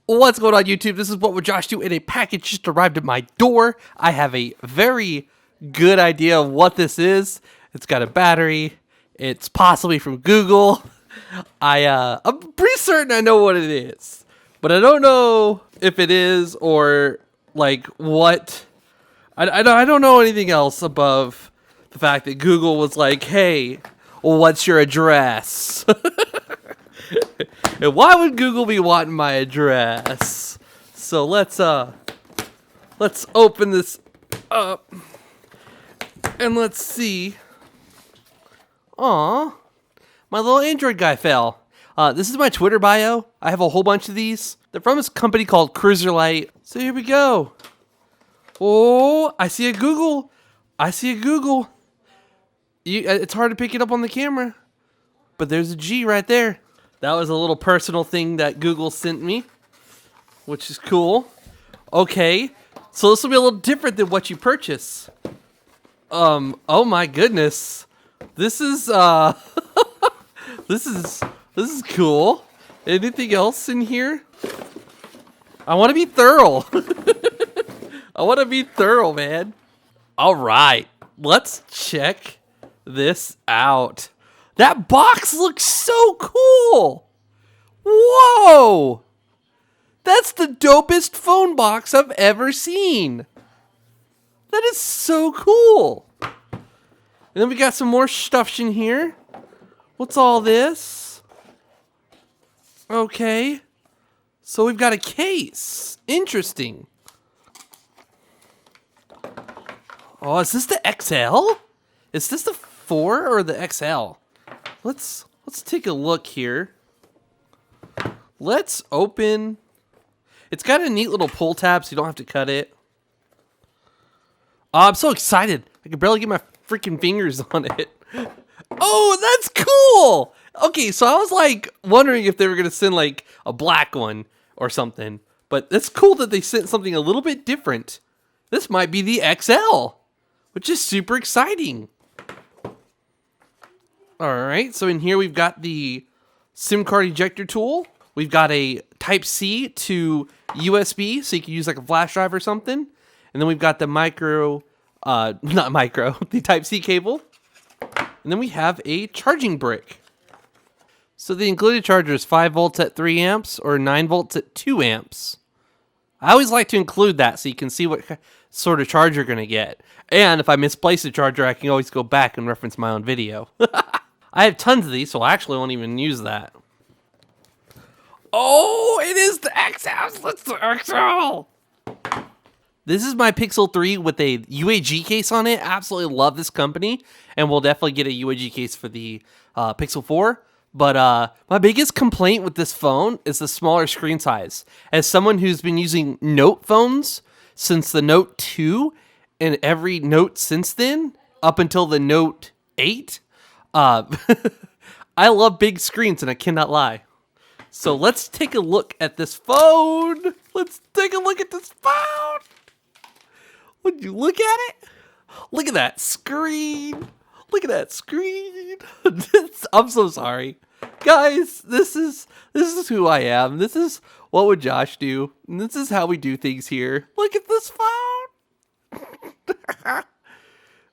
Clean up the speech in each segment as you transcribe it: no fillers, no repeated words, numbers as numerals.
What's going on, YouTube? This is What Would Josh Do, and a package just arrived at my door. I have a very good idea of what this is. It's got a battery. It's possibly from Google. I'm pretty certain I know what it is, but I don't know if it is or like what. I don't know anything else above the fact that Google was like, "Hey, what's your address?" And why would Google be wanting my address? So let's open this up and let's see. Aw, my little Android guy fell. This is my Twitter bio. I have a whole bunch of these. They're from this company called Cruiser Light. So here we go. Oh, I see a Google. It's hard to pick it up on the camera, but there's a G right there. That was a little personal thing that Google sent me, which is cool. Okay, so this will be a little different than what you purchase. Oh my goodness. This is, this is cool. Anything else in here? I want to be thorough. Man. All right, let's check this out. That box looks so cool. Whoa. That's the dopest phone box I've ever seen. That is so cool. And then we got some more stuff in here. What's all this? Okay. So we've got a case. Interesting. Oh, is this the XL? Is this the 4 or the XL? Let's take a look here. Let's open. It's got a neat little pull tab, so you don't have to cut it. Oh, I'm so excited. I can barely get my freaking fingers on it. Oh, that's cool. Okay, so I was like wondering if they were gonna send like a black one or something, but it's cool that they sent something a little bit different. This might be the XL, which is super exciting. All right, so in here we've got the SIM card ejector tool. We've got a Type-C to USB, so you can use like a flash drive or something. And then we've got the the Type-C cable. And then we have a charging brick. So the included charger is 5 volts at 3 amps or 9 volts at 2 amps. I always like to include that so you can see what sort of charger you're going to get. And if I misplace the charger, I can always go back and reference my own video. I have tons of these, so I actually won't even use that. Oh, it is the XL. Let's the XL. This is my Pixel 3 with a UAG case on it. Absolutely love this company, and we'll definitely get a UAG case for the Pixel 4. But my biggest complaint with this phone is the smaller screen size. As someone who's been using Note phones since the Note 2, and every Note since then, up until the Note 8, I love big screens, and I cannot lie. So let's take a look at this phone. Would you look at it? Look at that screen. I'm so sorry. Guys, this is who I am. This is What Would Josh Do? And this is how we do things here. Look at this phone.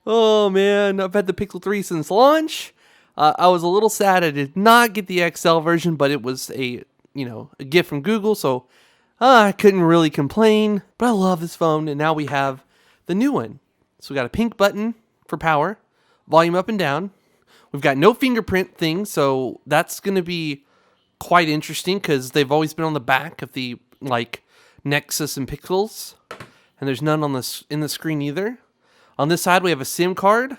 Oh man, I've had the Pixel 3 since launch. I was a little sad I did not get the XL version, but it was a gift from Google, so I couldn't really complain. But I love this phone, and now we have the new one. So we got a pink button for power, volume up and down. We've got no fingerprint thing, so that's going to be quite interesting because they've always been on the back of the Nexus and Pixels, and there's none on in the screen either. On this side, we have a SIM card,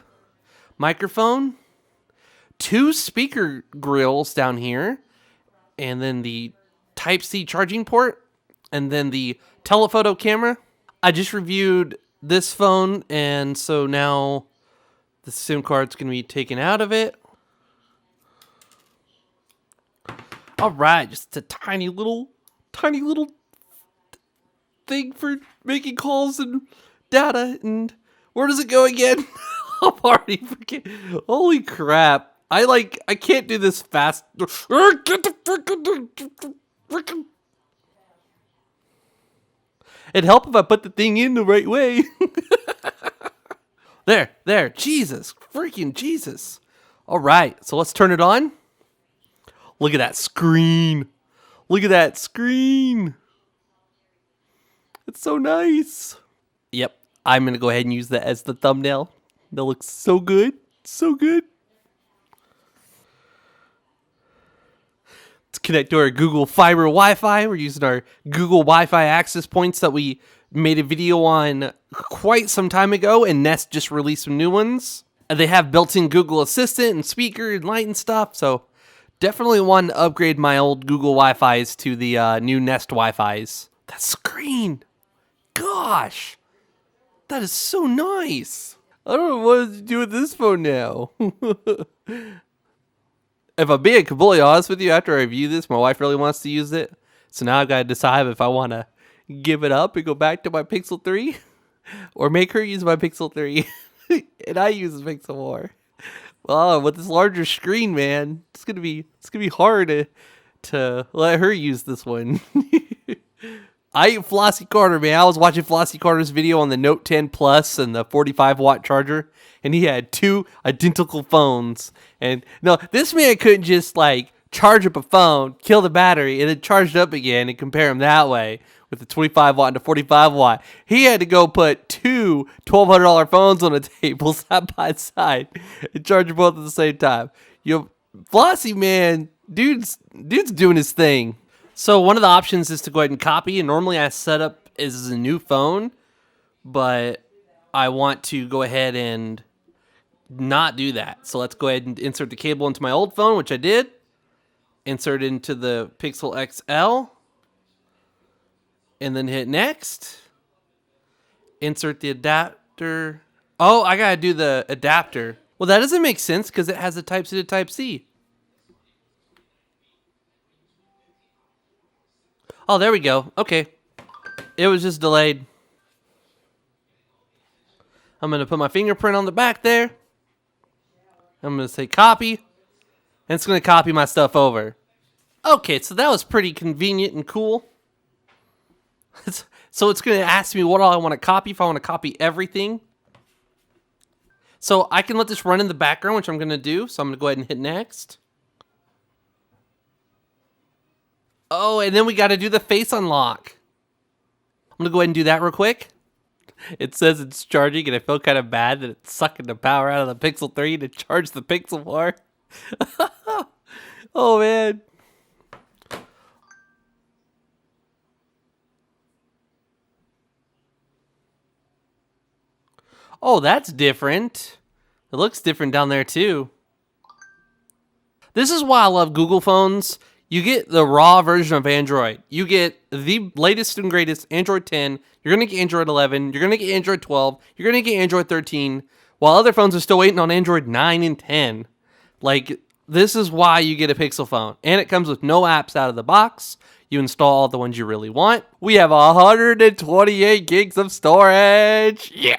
microphone, 2 speaker grills down here, and then the Type-C charging port, and then the telephoto camera. I just reviewed this phone, and so now the SIM card's going to be taken out of it. All right, just a tiny little thing for making calls and data. And where does it go again? I'm already forgetting. Holy crap. I can't do this fast. Get the freaking It'd help if I put the thing in the right way. There. Jesus, freaking Jesus. All right, so let's turn it on. Look at that screen. Look at that screen. It's so nice. Yep, I'm going to go ahead and use that as the thumbnail. That looks so good. So good. Let's connect to our Google Fiber Wi-Fi. We're using our Google Wi-Fi access points that we made a video on quite some time ago, and Nest just released some new ones. And they have built-in Google Assistant and speaker and light and stuff, so definitely want to upgrade my old Google Wi-Fis to the new Nest Wi-Fis. That screen! Gosh! That is so nice! I don't know what to do with this phone now. If I'm being completely honest with you, after I review this, my wife really wants to use it. So now I've got to decide if I want to give it up and go back to my Pixel 3 or make her use my Pixel 3 and I use the Pixel 4. Well, with this larger screen, man, it's gonna be hard to let her use this one. I ain't Flossie Carter, man. I was watching Flossie Carter's video on the Note 10 Plus and the 45-watt charger, and he had two identical phones. And no, this man couldn't just like charge up a phone, kill the battery, and then charge it up again and compare them that way with the 25-watt and the 45-watt. He had to go put two $1,200 phones on a table side by side and charge them both at the same time. Flossie, man, dude's doing his thing. So one of the options is to go ahead and copy, and normally I set up as a new phone, but I want to go ahead and not do that. So let's go ahead and insert the cable into my old phone, which I did. Insert it into the Pixel XL, and then hit next. Insert the adapter. Oh, I gotta do the adapter. Well, that doesn't make sense because it has a Type-C to Type-C. Oh, there we go. Okay. It was just delayed. I'm going to put my fingerprint on the back there. I'm going to say copy. And it's going to copy my stuff over. Okay, so that was pretty convenient and cool. So it's going to ask me what all I want to copy, if I want to copy everything. So I can let this run in the background, which I'm going to do. So I'm going to go ahead and hit next. Oh, and then we got to do the face unlock. I'm going to go ahead and do that real quick. It says it's charging, and I feel kind of bad that it's sucking the power out of the Pixel 3 to charge the Pixel 4. Oh, man. Oh, that's different. It looks different down there, too. This is why I love Google phones. You get the raw version of Android. You get the latest and greatest Android 10. You're going to get Android 11. You're going to get Android 12. You're going to get Android 13. While other phones are still waiting on Android 9 and 10. Like, this is why you get a Pixel phone. And it comes with no apps out of the box. You install all the ones you really want. We have 128 gigs of storage. Yeah.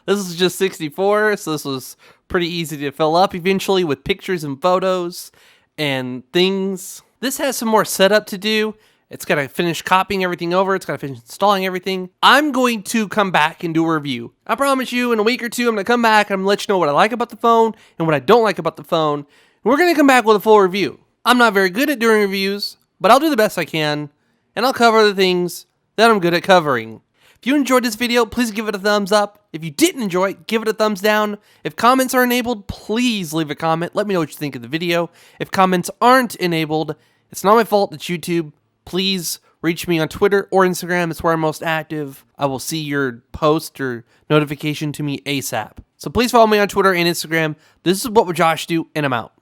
This is just 64, so this was pretty easy to fill up eventually with pictures and photos and things. This has some more setup to do. It's got to finish copying everything over. It's got to finish installing everything. I'm going to come back and do a review. I promise you, in a week or two, I'm going to come back. I'm going to let you know what I like about the phone and what I don't like about the phone. And we're going to come back with a full review. I'm not very good at doing reviews, but I'll do the best I can, and I'll cover the things that I'm good at covering. If you enjoyed this video, please give it a thumbs up. If you didn't enjoy it, give it a thumbs down. If comments are enabled, please leave a comment. Let me know what you think of the video. If comments aren't enabled, it's not my fault, it's YouTube. Please reach me on Twitter or Instagram. It's where I'm most active. I will see your post or notification to me ASAP. So please follow me on Twitter and Instagram. This is What Would Josh Do, and I'm out.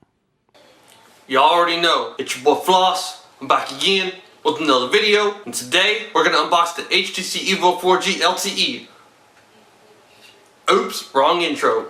Y'all already know, it's your boy Floss. I'm back again with another video, and today we're going to unbox the HTC Evo 4G LTE. Oops, wrong intro.